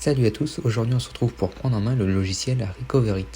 Salut à tous, aujourd'hui on se retrouve pour prendre en main le logiciel Recoverit.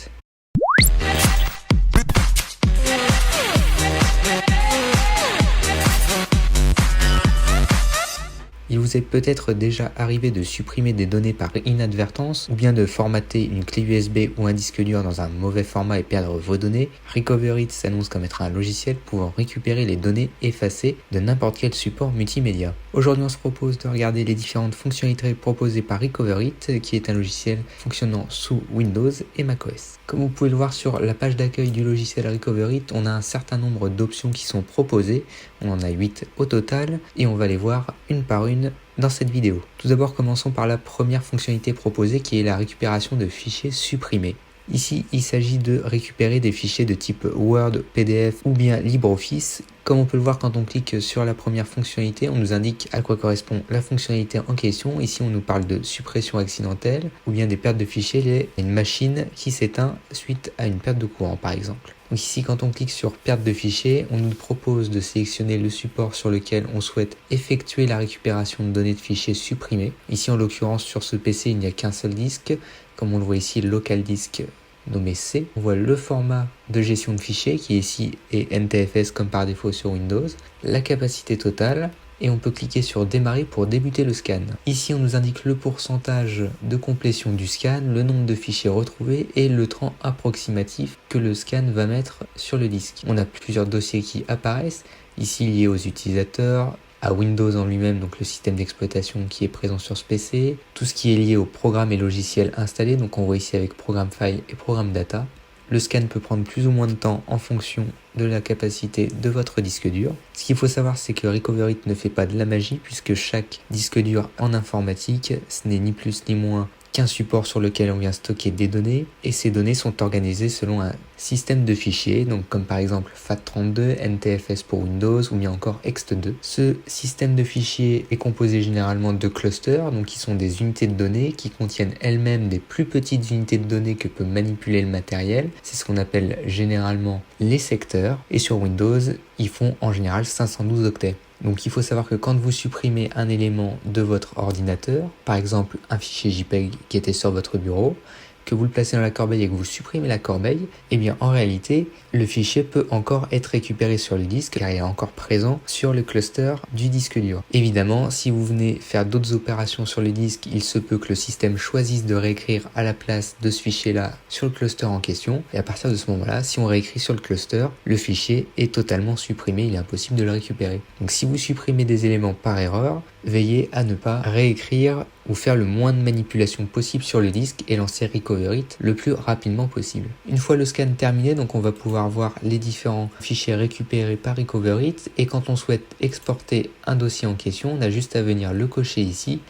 Il vous est peut-être déjà arrivé de supprimer des données par inadvertance ou bien de formater une clé USB ou un disque dur dans un mauvais format et perdre vos données. Recoverit s'annonce comme être un logiciel pouvant récupérer les données effacées de n'importe quel support multimédia. Aujourd'hui on se propose de regarder les différentes fonctionnalités proposées par Recoverit, qui est un logiciel fonctionnant sous Windows et macOS. Comme vous pouvez le voir sur la page d'accueil du logiciel Recoverit, on a un certain nombre d'options qui sont proposées. On en a 8 au total et on va les voir une par une dans cette vidéo. Tout d'abord, commençons par la première fonctionnalité proposée qui est la récupération de fichiers supprimés. Ici, il s'agit de récupérer des fichiers de type Word, PDF ou bien LibreOffice. Comme on peut le voir quand on clique sur la première fonctionnalité, on nous indique à quoi correspond la fonctionnalité en question. Ici, on nous parle de suppression accidentelle ou bien des pertes de fichiers liées à une machine qui s'éteint suite à une perte de courant par exemple. Donc ici, quand on clique sur perte de fichiers, on nous propose de sélectionner le support sur lequel on souhaite effectuer la récupération de données de fichiers supprimés. Ici, en l'occurrence, sur ce PC, il n'y a qu'un seul disque. Comme on le voit ici, local disk nommé C. On voit le format de gestion de fichiers qui ici est NTFS comme par défaut sur Windows, la capacité totale et on peut cliquer sur démarrer pour débuter le scan. Ici on nous indique le pourcentage de complétion du scan, le nombre de fichiers retrouvés et le temps approximatif que le scan va mettre sur le disque. On a plusieurs dossiers qui apparaissent, ici liés aux utilisateurs, à Windows en lui-même, donc le système d'exploitation qui est présent sur ce PC, tout ce qui est lié aux programmes et logiciels installés, donc on voit ici avec Programme File et Programme Data. Le scan peut prendre plus ou moins de temps en fonction de la capacité de votre disque dur. Ce qu'il faut savoir, c'est que Recoverit ne fait pas de la magie puisque chaque disque dur en informatique, ce n'est ni plus ni moins qu'un support sur lequel on vient stocker des données et ces données sont organisées selon un système de fichiers, donc comme par exemple FAT32, NTFS pour Windows ou bien encore ext2. Ce système de fichiers est composé généralement de clusters, donc qui sont des unités de données qui contiennent elles-mêmes des plus petites unités de données que peut manipuler le matériel. C'est ce qu'on appelle généralement les secteurs et sur Windows, ils font en général 512 octets. Donc il faut savoir que quand vous supprimez un élément de votre ordinateur, par exemple un fichier JPEG qui était sur votre bureau, que vous le placez dans la corbeille et que vous supprimez la corbeille, eh bien en réalité, le fichier peut encore être récupéré sur le disque car il est encore présent sur le cluster du disque dur. Évidemment, si vous venez faire d'autres opérations sur le disque, il se peut que le système choisisse de réécrire à la place de ce fichier-là sur le cluster en question et à partir de ce moment-là, si on réécrit sur le cluster, le fichier est totalement supprimé, il est impossible de le récupérer. Donc si vous supprimez des éléments par erreur, veillez à ne pas réécrire ou faire le moins de manipulation possible sur le disque et lancer Recoverit le plus rapidement possible. Une fois le scan terminé, donc on va pouvoir voir les différents fichiers récupérés par Recoverit et quand on souhaite exporter un dossier en question, on a juste à venir le cocher ici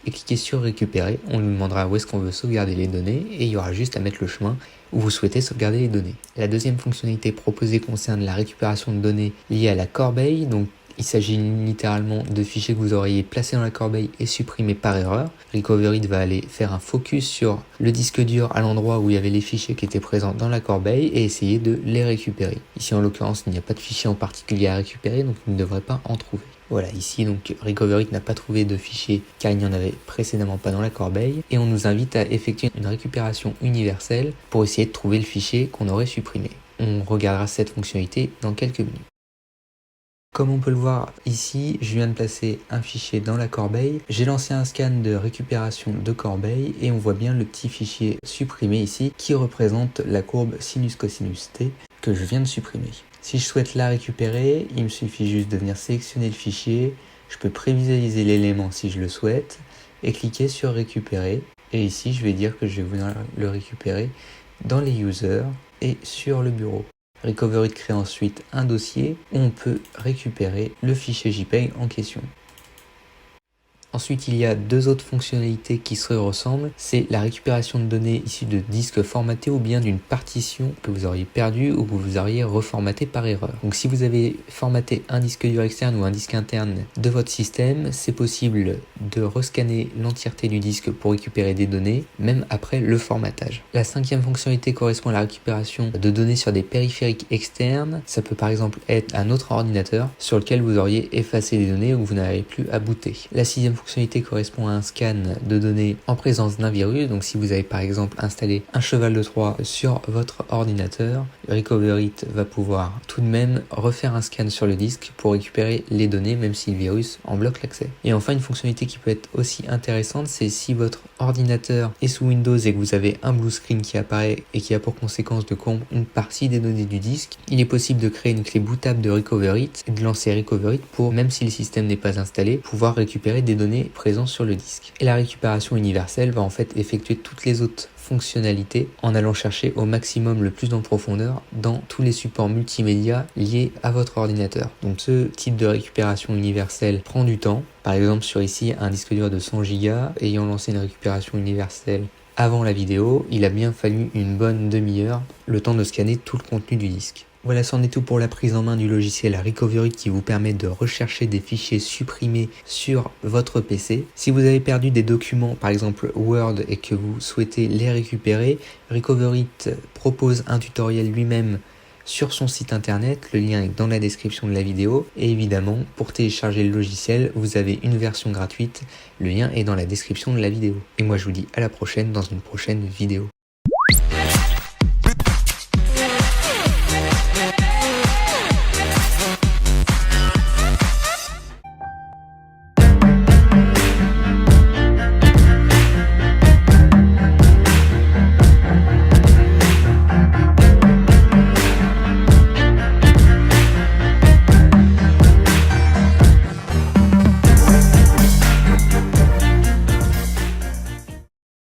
et cliquer sur récupérer. On nous demandera où est-ce qu'on veut sauvegarder les données et il y aura juste à mettre le chemin où vous souhaitez sauvegarder les données. La deuxième fonctionnalité proposée concerne la récupération de données liées à la corbeille, donc il s'agit littéralement de fichiers que vous auriez placés dans la corbeille et supprimés par erreur. Recoverit va aller faire un focus sur le disque dur à l'endroit où il y avait les fichiers qui étaient présents dans la corbeille et essayer de les récupérer. Ici en l'occurrence, il n'y a pas de fichier en particulier à récupérer, donc il ne devrait pas en trouver. Voilà, ici donc Recoverit n'a pas trouvé de fichier car il n'y en avait précédemment pas dans la corbeille et on nous invite à effectuer une récupération universelle pour essayer de trouver le fichier qu'on aurait supprimé. On regardera cette fonctionnalité dans quelques minutes. Comme on peut le voir ici, je viens de placer un fichier dans la corbeille. J'ai lancé un scan de récupération de corbeille et on voit bien le petit fichier supprimé ici qui représente la courbe sinus-cosinus t que je viens de supprimer. Si je souhaite la récupérer, il me suffit juste de venir sélectionner le fichier. Je peux prévisualiser l'élément si je le souhaite et cliquer sur récupérer. Et ici, je vais dire que je vais venir le récupérer dans les users et sur le bureau. Recoverit crée ensuite un dossier où on peut récupérer le fichier JPEG en question. Ensuite, il y a deux autres fonctionnalités qui se ressemblent. C'est la récupération de données issues de disques formatés ou bien d'une partition que vous auriez perdue ou que vous auriez reformaté par erreur. Donc si vous avez formaté un disque dur externe ou un disque interne de votre système, c'est possible de rescanner l'entièreté du disque pour récupérer des données, même après le formatage. La cinquième fonctionnalité correspond à la récupération de données sur des périphériques externes. Ça peut par exemple être un autre ordinateur sur lequel vous auriez effacé des données ou que vous n'avez plus à booter. La sixième fonctionnalité correspond à un scan de données en présence d'un virus. Donc si vous avez par exemple installé un cheval de Troie sur votre ordinateur, Recoverit va pouvoir tout de même refaire un scan sur le disque pour récupérer les données, même si le virus en bloque l'accès. Et enfin, une fonctionnalité qui peut être aussi intéressante, c'est si votre ordinateur est sous Windows et que vous avez un blue screen qui apparaît et qui a pour conséquence de corrompre une partie des données du disque, il est possible de créer une clé bootable de Recoverit et de lancer Recoverit pour, même si le système n'est pas installé, pouvoir récupérer des données présentes sur le disque. Et la récupération universelle va en fait effectuer toutes les autres fonctionnalités en allant chercher au maximum le plus en profondeur dans tous les supports multimédia liés à votre ordinateur. Donc ce type de récupération universelle prend du temps. Par exemple sur ici un disque dur de 100 Go ayant lancé une récupération universelle avant la vidéo, il a bien fallu une bonne demi-heure le temps de scanner tout le contenu du disque. Voilà, c'en est tout pour la prise en main du logiciel Recoverit qui vous permet de rechercher des fichiers supprimés sur votre PC. Si vous avez perdu des documents, par exemple Word, et que vous souhaitez les récupérer, Recoverit propose un tutoriel lui-même sur son site internet, le lien est dans la description de la vidéo. Et évidemment, pour télécharger le logiciel, vous avez une version gratuite, le lien est dans la description de la vidéo. Et moi je vous dis à la prochaine dans une prochaine vidéo.